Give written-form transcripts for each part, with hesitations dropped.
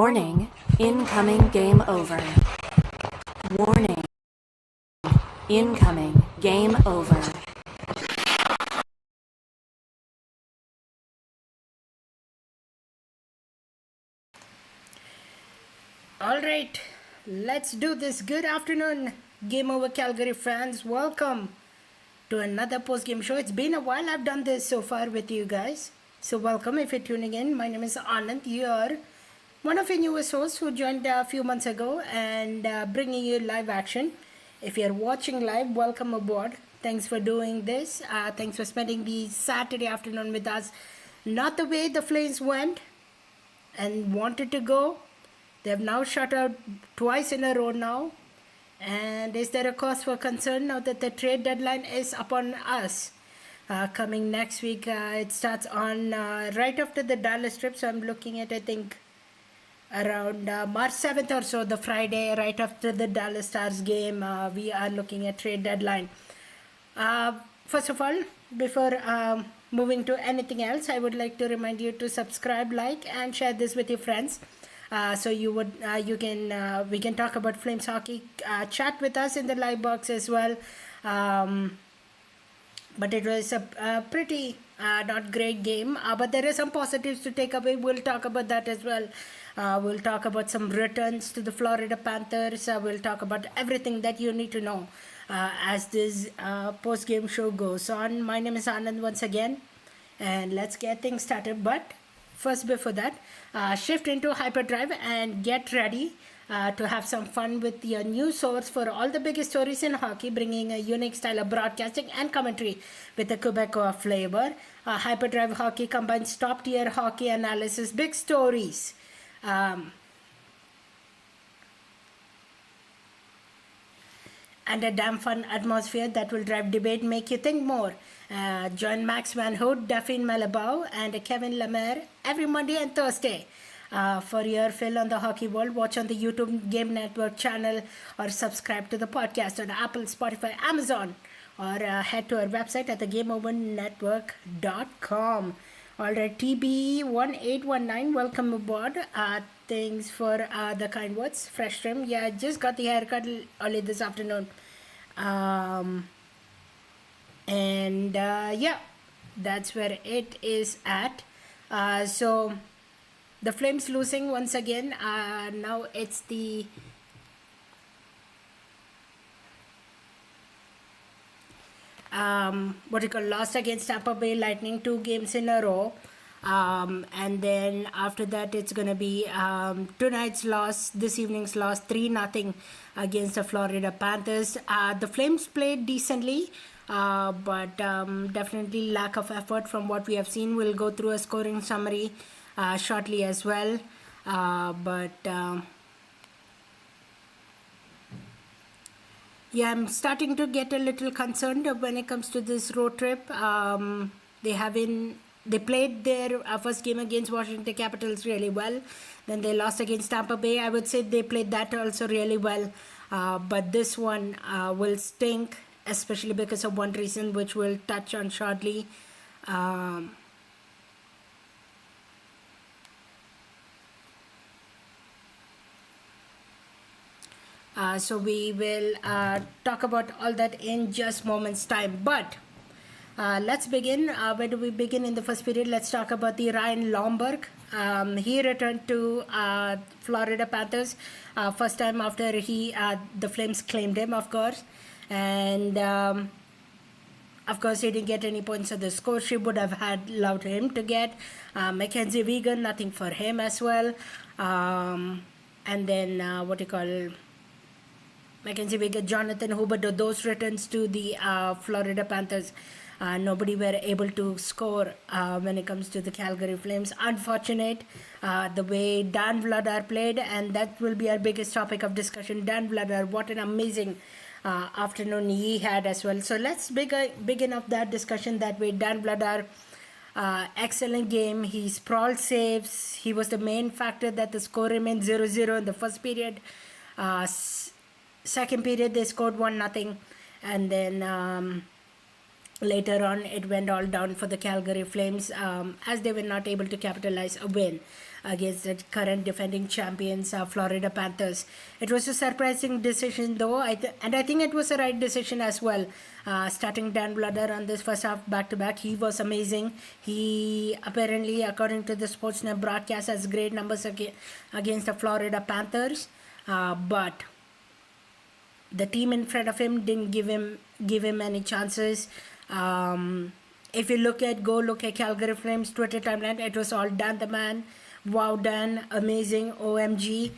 Warning, incoming game over. Warning, incoming game over. All right, let's do this. Good afternoon, Game Over Calgary fans. Welcome to another post-game show. It's been a while I've done this so far with you guys. So welcome if you're tuning in. My name is Anand. You are one of your newest hosts who joined a few months ago and bringing you live action. If you're watching live, welcome aboard. Thanks for doing this. Thanks for spending the Saturday afternoon with us. Not the way the Flames went and wanted to go. They've now shut out twice in a row now. And is there a cause for concern now that the trade deadline is upon us? Coming next week, it starts on right after the Dallas trip. So I'm looking at, I think, around March 7th or so, the Friday right after the Dallas Stars game. We are looking at trade deadline. First of all, before moving to anything else, I would like to remind you to subscribe, like, and share this with your friends. So we can talk about Flames hockey, chat with us in the live box as well. But it was a pretty not great game. But there are some positives to take away. We'll talk about that as well. We'll talk about some returns to the Florida Panthers. We'll talk about everything that you need to know as this post-game show goes on. My name is Anand once again, and let's get things started. But first, before that, shift into hyperdrive and get ready to have some fun with your new source for all the biggest stories in hockey, bringing a unique style of broadcasting and commentary with a Quebecois flavor. Hyperdrive Hockey combines top-tier hockey analysis, big stories, and a damn fun atmosphere that will drive debate, make you think more. Join Max Van Hood, Daphne Malabau, and Kevin Lemaire every Monday and Thursday. For your fill on the hockey world, watch on the YouTube Game Network channel or subscribe to the podcast on Apple, Spotify, Amazon, or head to our website at thegameovernetwork.com. Alright, TB1819, welcome aboard. Thanks for the kind words. Fresh trim. Yeah, I just got the haircut early this afternoon. Yeah, that's where it is at. So the Flames losing once again. Now it's the lost against Tampa Bay Lightning 2 games in a row. And then after that, it's going to be tonight's loss, this evening's loss, 3-0 against the Florida Panthers. The Flames played decently, but definitely lack of effort from what we have seen. We'll go through a scoring summary shortly as well. Yeah, I'm starting to get a little concerned when it comes to this road trip. They played their first game against Washington Capitals really well. Then they lost against Tampa Bay. I would say they played that also really well. But this one will stink, especially because of one reason, which we'll touch on shortly. So we will talk about all that in just moments time. But let's begin. Where do we begin in the first period? Let's talk about the Ryan Lomberg. He returned to Florida Panthers first time after the Flames claimed him, of course. And of course, he didn't get any points on the score sheet. Would have allowed him to get. Mackenzie Weegan, nothing for him as well. And then Mackenzie Weegan, Jonathan Huberdeau, those returns to the Florida Panthers. Nobody were able to score when it comes to the Calgary Flames. Unfortunate the way Dan Vladar played, and that will be our biggest topic of discussion. Dan Vladar, what an amazing afternoon he had as well. So let's begin off that discussion that way. Dan Vladar, excellent game. He sprawled saves. He was the main factor that the score remained 0-0 in the first period. Second period, they scored 1-0. And then later on, it went all down for the Calgary Flames as they were not able to capitalize a win. against the current defending champions, Florida Panthers. It was a surprising decision, though, and I think it was a right decision as well. Starting Dan Bludder on this first half back-to-back, he was amazing. He apparently, according to the Sportsnet broadcast, has great numbers against the Florida Panthers, but the team in front of him didn't give him any chances. If you look at Calgary Flames Twitter timeline, it was all Dan the man, wow Dan, amazing, OMG.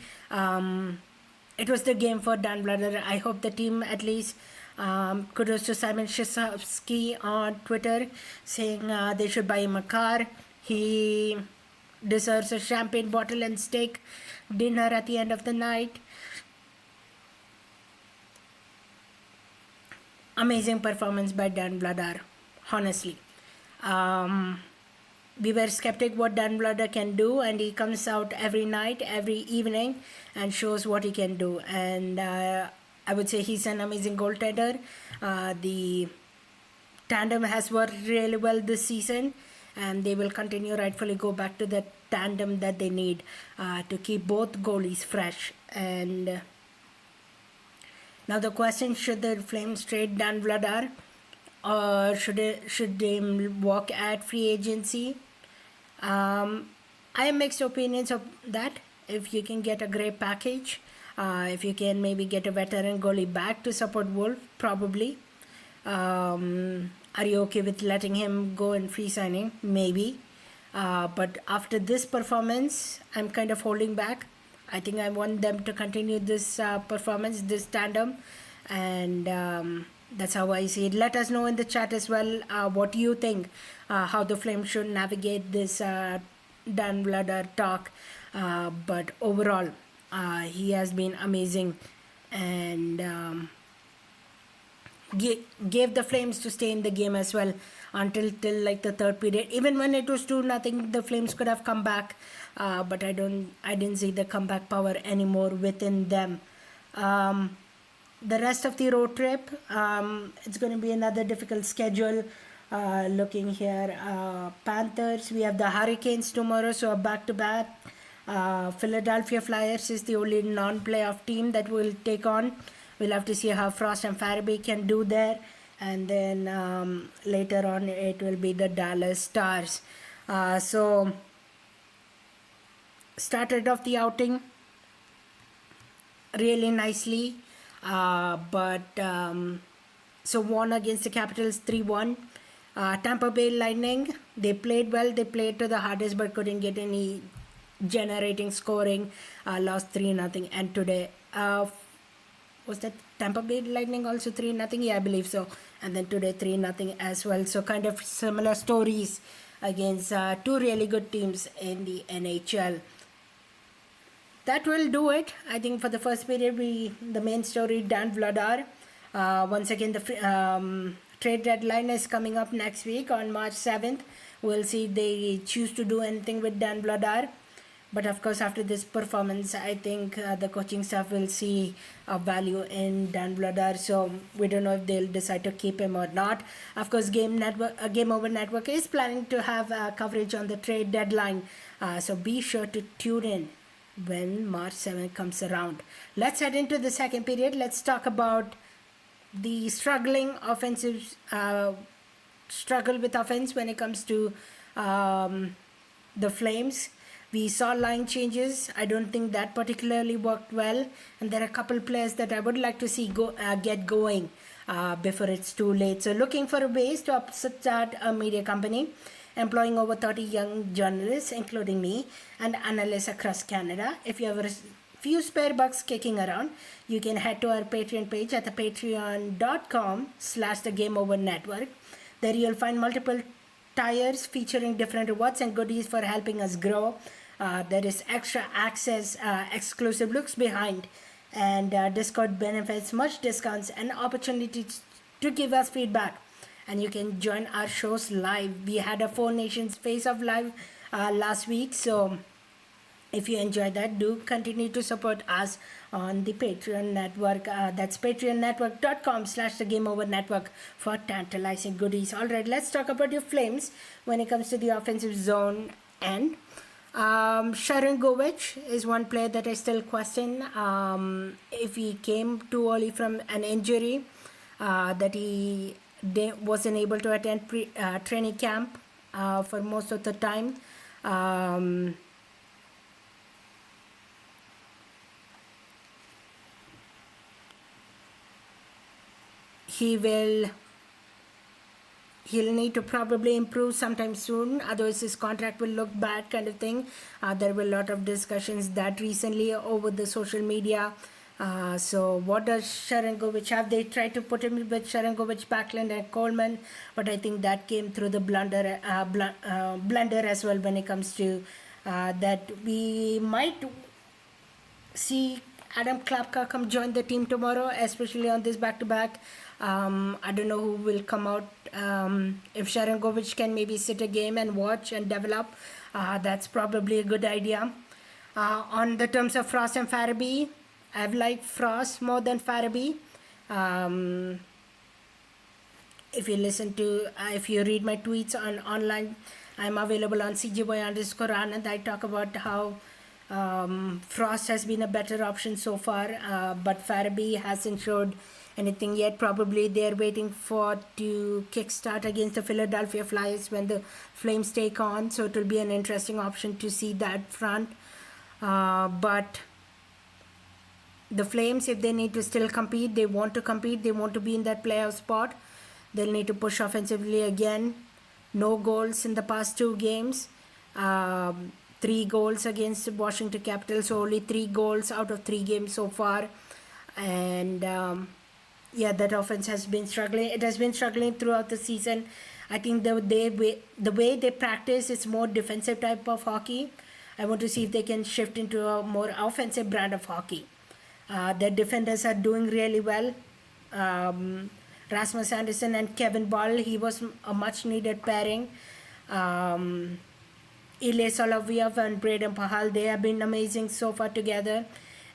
It was the game for Dan Bludder. I hope the team at least, kudos to Simon Shisovsky on Twitter saying they should buy him a car. He deserves a champagne bottle and steak dinner at the end of the night. Amazing performance by Dan Bludder, honestly. We were skeptic what Dan Bludder can do, and he comes out every night, every evening, and shows what he can do. And I would say he's an amazing goaltender. The tandem has worked really well this season, and they will continue rightfully go back to the tandem that they need to keep both goalies fresh. And now the question, should the Flames trade Dan Bludder, or should they walk at free agency? I have mixed opinions of that. If you can get a great package, if you can maybe get a veteran goalie back to support Wolf, probably. Are you okay with letting him go in free signing? Maybe. But after this performance, I'm kind of holding back. I think I want them to continue this performance, this tandem, and that's how I see it. Let us know in the chat as well what you think, how the Flames should navigate this Dan Bludder talk. But overall, he has been amazing, and gave the Flames to stay in the game as well till like the third period. Even when it was 2-0, the Flames could have come back, but I didn't see the comeback power anymore within them. The rest of the road trip, it's going to be another difficult schedule. Looking here, Panthers, we have the Hurricanes tomorrow, so a back-to-back. Philadelphia Flyers is the only non-playoff team that we'll take on. We'll have to see how Frost and Farabee can do there. And then later on, it will be the Dallas Stars. So, started off the outing really nicely. So won against the Capitals 3-1. Tampa Bay Lightning, they played well. They played to the hardest but couldn't get any generating scoring. Lost 3-0. And today, was that Tampa Bay Lightning also 3-0? Yeah, I believe so. And then today 3-0 as well. So kind of similar stories against two really good teams in the NHL. That will do it. I think for the first period, the main story, Dan Bludder. Once again, the trade deadline is coming up next week on March 7th. We'll see if they choose to do anything with Dan Bludder. But of course, after this performance, I think the coaching staff will see a value in Dan Bludder. So we don't know if they'll decide to keep him or not. Of course, Game Over Network is planning to have coverage on the trade deadline. So be sure to tune in when March 7th comes around. Let's head into the second period. Let's talk about the struggling offensive struggle with offense when it comes to the Flames. We saw line changes. I don't think that particularly worked well, and there are a couple players that I would like to see get going before it's too late. So looking for ways to start a media company, employing over 30 young journalists, including me, and analysts across Canada. If you have a few spare bucks kicking around, you can head to our Patreon page at the patreon.com/the Game Over Network. There you'll find multiple tiers featuring different rewards and goodies for helping us grow. There is extra access, exclusive looks behind, and Discord benefits, much discounts, and opportunities to give us feedback. And you can join our shows live. We had a Four Nations Face-Off live last week, so if you enjoyed that, do continue to support us on the Patreon network. That's patreonnetwork.com/the Game Over Network for tantalizing goodies. All right, let's talk about your Flames when it comes to the offensive zone end. Sharangovich is one player that I still question. If he came too early from an injury, that he wasn't able to attend training camp for most of the time. He'll need to probably improve sometime soon, otherwise his contract will look bad, kind of thing. There were a lot of discussions that recently over the social media. So what does Sharangovich have? They tried to put him with Sharangovich, Backlund and Coleman, but I think that came through the blunder as well when it comes to that. We might see Adam Klapka come join the team tomorrow, especially on this back-to-back. I don't know who will come out. If Sharangovich can maybe sit a game and watch and develop, that's probably a good idea. On the terms of Frost and Farabee, I've liked Frost more than Farabee. If you listen to, if you read my tweets on online, I'm available on CGBoy_Anand. I talk about how Frost has been a better option so far, but Farabee hasn't showed anything yet. Probably they're waiting to kickstart against the Philadelphia Flyers when the Flames take on, so it will be an interesting option to see that front. But the Flames, if they need to still compete, they want to compete, they want to be in that playoff spot, they'll need to push offensively again. No goals in the past 2 games. 3 goals against Washington Capitals, so only 3 goals out of 3 games so far. And yeah, that offense has been struggling. It has been struggling throughout the season. I think the way they practice is more defensive type of hockey. I want to see if they can shift into a more offensive brand of hockey. Their defenders are doing really well. Rasmus Anderson and Kevin Ball, he was a much needed pairing. Ilya Solovyov and Braden Pahal, they have been amazing so far together.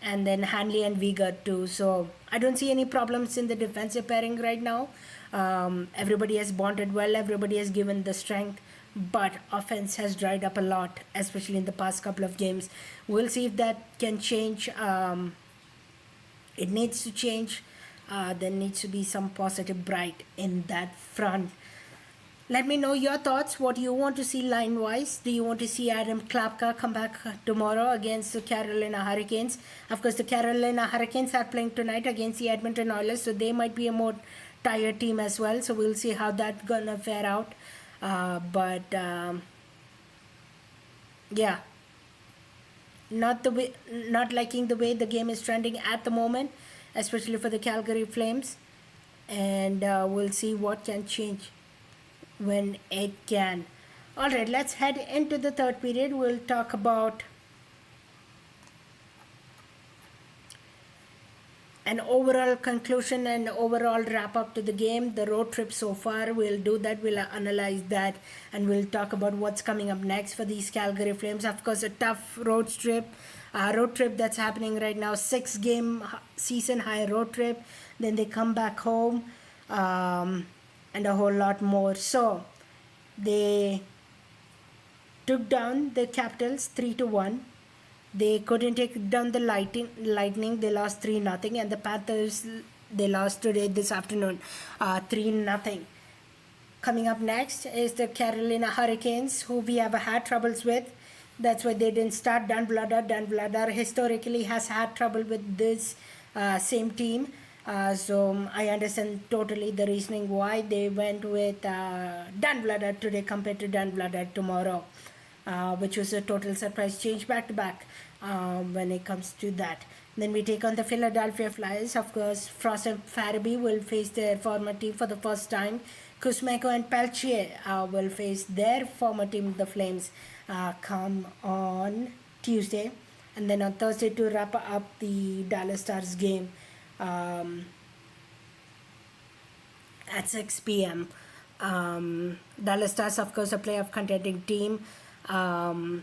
And then Hanley and Vigard too. So I don't see any problems in the defensive pairing right now. Everybody has bonded well. Everybody has given the strength. But offense has dried up a lot, especially in the past couple of games. We'll see if that can change. It needs to change. There needs to be some positive bright in that front. Let me know your thoughts. What do you want to see line-wise? Do you want to see Adam Klapka come back tomorrow against the Carolina Hurricanes? Of course, the Carolina Hurricanes are playing tonight against the Edmonton Oilers, so they might be a more tired team as well. So we'll see how that's gonna fare out. Yeah, not liking the way the game is trending at the moment, especially for the Calgary Flames. And we'll see what can change when it can. Alright, let's head into the third period. We'll talk about an overall conclusion and overall wrap up to the game, the road trip so far. We'll do that, we'll analyze that, and we'll talk about what's coming up next for these Calgary Flames. Of course, a tough road trip that's happening right now. 6-game season high road trip, then they come back home, and a whole lot more. So they took down the Capitals 3-1. They couldn't take down the Lightning. They lost 3-0, and the Panthers, they lost today this afternoon 3-0. Coming up next is the Carolina Hurricanes, who we have had troubles with. That's why they didn't start Dan Vladar. Dan Vladar historically has had trouble with this same team. So I understand totally the reasoning why they went with Dan Vladar today compared to Dan Vladar tomorrow, which was a total surprise change back to back when it comes to that. Then we take on the Philadelphia Flyers. Of course, Frost and Farabee will face their former team for the first time. Kuzmenko and Peltier will face their former team, the Flames, come on Tuesday. And then on Thursday to wrap up the Dallas Stars game at 6 p.m. Dallas Stars, of course, a playoff contending team.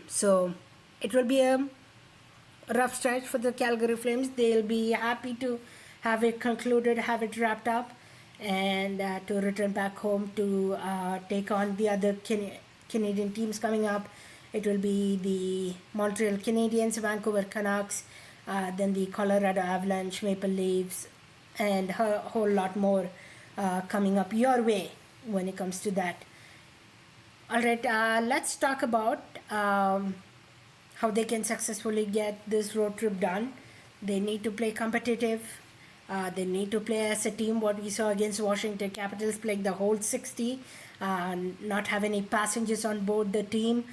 So it will be a rough stretch for the Calgary Flames. They'll be happy to have it concluded, have it wrapped up, and to return back home to take on the other Canadian teams coming up It will be the Montreal Canadiens, Vancouver Canucks, then the Colorado Avalanche, Maple Leafs, and a whole lot more coming up your way when it comes to that. All right, let's talk about how they can successfully get this road trip done. They need to play competitive. They need to play as a team. What we saw against Washington Capitals, playing the whole 60, not have any passengers on board the team.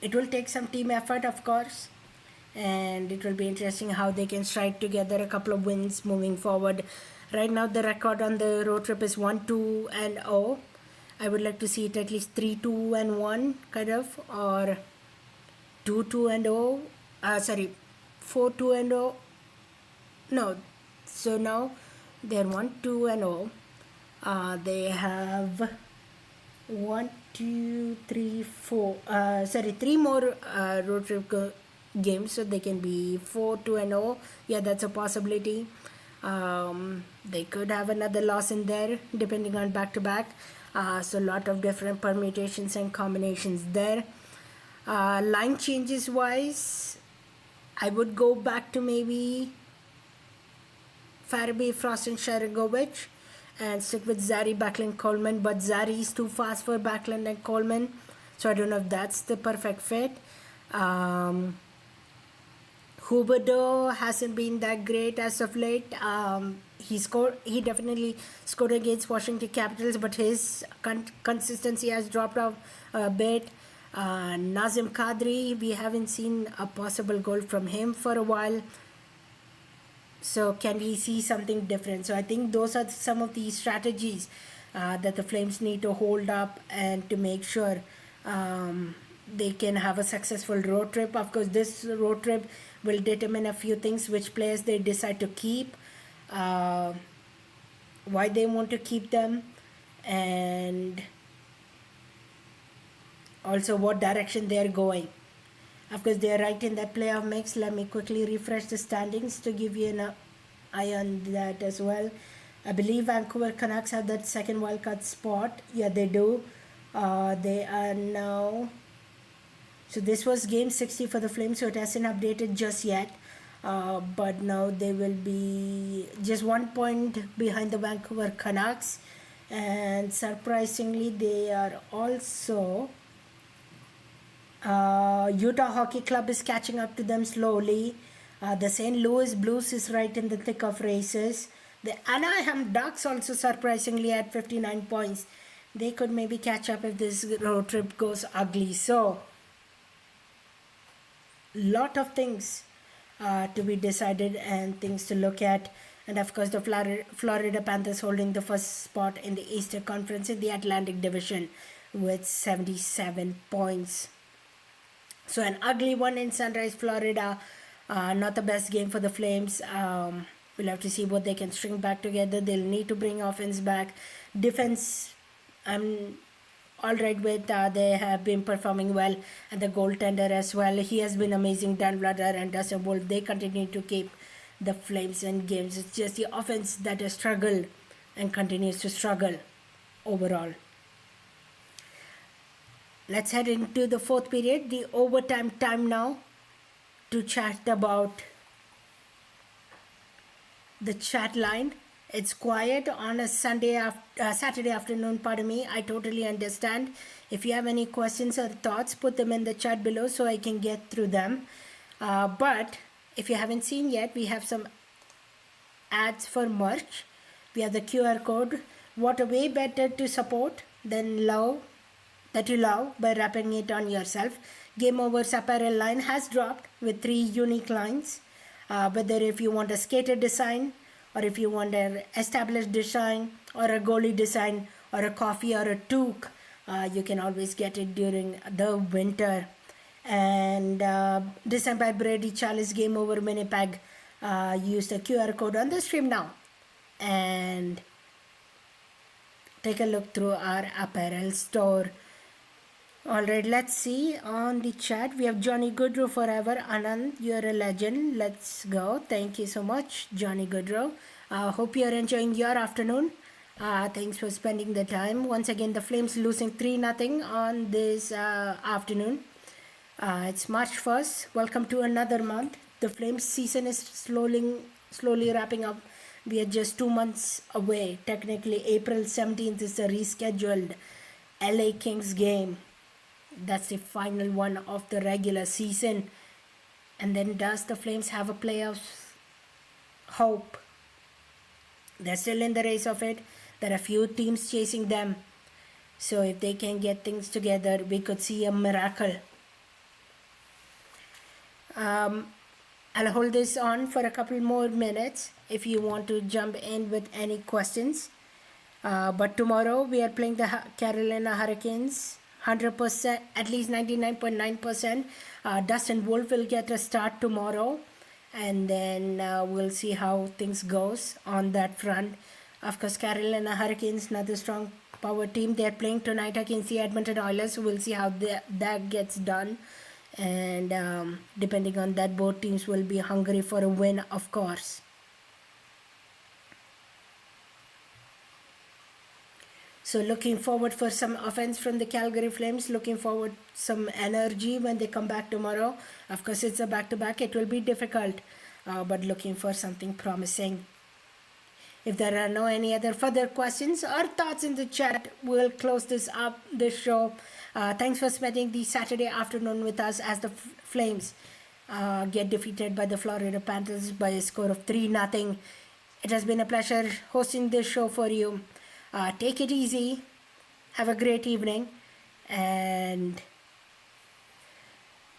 It will take some team effort, of course, and it will be interesting how they can strike together a couple of wins moving forward. Right now, the record on the road trip is 1-2-0. I would like to see it at least 3-2-1, kind of, or 2-2-0. 4-2-0. No, so now they're 1-2-0. They have 3 more road trip games, so they can be 4-2-0. Yeah, that's a possibility. They could have another loss in there depending on back-to-back. So a lot of different permutations and combinations there. Line changes wise, I would go back to maybe Farabee, Frost, and Sharangovich and stick with Zary, Backlund, Coleman, but Zary is too fast for Backlund and Coleman, so I don't know if that's the perfect fit. Huberdeau hasn't been that great as of late. He definitely scored against Washington Capitals, but his consistency has dropped off a bit. Nazem Kadri, we haven't seen a possible goal from him for a while. So can we see something different? So I think those are some of the strategies that the Flames need to hold up and to make sure they can have a successful road trip. Of course, this road trip will determine a few things: which players they decide to keep, why they want to keep them, and also what direction they are going. Of course, they are right in that playoff mix. Let me quickly refresh the standings to give you an eye on that as well. I believe Vancouver Canucks have that second wildcard spot. Yeah, they do. They are now... So this was game 60 for the Flames, so it hasn't updated just yet. But now they will be just 1 point behind the Vancouver Canucks. And surprisingly, they are also... Utah Hockey Club is catching up to them slowly. The St. Louis Blues is right in the thick of races. The Anaheim Ducks also surprisingly at 59 points. They could maybe catch up if this road trip goes ugly. So, lot of things to be decided and things to look at. And of course, the Florida Panthers holding the first spot in the Eastern Conference in the Atlantic Division with 77 points. So an ugly one in Sunrise, Florida. Not the best game for the Flames. We'll have to see what they can string back together. They'll need to bring offense back. Defense, I'm all right with. They have been performing well. And the goaltender as well. He has been amazing. Dan Vladar and Dustin Wolf, they continue to keep the Flames in games. It's just the offense that has struggled and continues to struggle overall. Let's head into the fourth period, the overtime time now, to chat about the chat line. It's quiet on a Saturday afternoon, pardon me. I totally understand. If you have any questions or thoughts, put them in the chat below so I can get through them. But if you haven't seen yet, we have some ads for merch. We have the QR code. What a way better to support than that you love by wrapping it on yourself. Game Over's apparel line has dropped with 3 unique lines. Whether if you want a skater design, or if you want an established design, or a goalie design, or a coffee or a toque, you can always get it during the winter. And designed by Brady Charles Game Over mini pack. Use the QR code on the stream now and take a look through our apparel store. Alright, let's see on the chat. We have Johnny Goodrow forever. Anand, you're a legend. Let's go. Thank you so much, Johnny Goodrow. Hope you're enjoying your afternoon. Thanks for spending the time. Once again, the Flames losing 3-0 on this afternoon. It's March 1st. Welcome to another month. The Flames season is slowly wrapping up. We are just 2 months away. Technically, April 17th is the rescheduled LA Kings game. That's the final one of the regular season. And then does the Flames have a playoff hope? They're still in the race of it. There are a few teams chasing them. So if they can get things together, we could see a miracle. I'll hold this on for a couple more minutes if you want to jump in with any questions. But tomorrow we are playing the Carolina Hurricanes. 100%, at least 99.9%. Dustin Wolf will get a start tomorrow. And then we'll see how things goes on that front. Of course, Carolina Hurricanes, another strong power team. They're playing tonight against the Edmonton Oilers. So we'll see how that gets done. And depending on that, both teams will be hungry for a win, of course. So looking forward for some offense from the Calgary Flames. Looking forward some energy when they come back tomorrow. Of course, it's a back-to-back. It will be difficult, but looking for something promising. If there are no any other further questions or thoughts in the chat, we'll close this show. Thanks for spending the Saturday afternoon with us as the Flames get defeated by the Florida Panthers by a score of 3-0. It has been a pleasure hosting this show for you. Take it easy. Have a great evening. And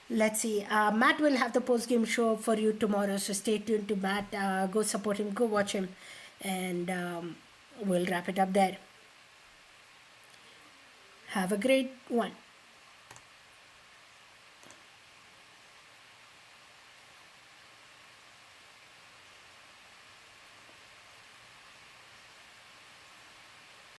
let's see. Matt will have the post-game show for you tomorrow. So stay tuned to Matt. Go support him. Go watch him. And we'll wrap it up there. Have a great one.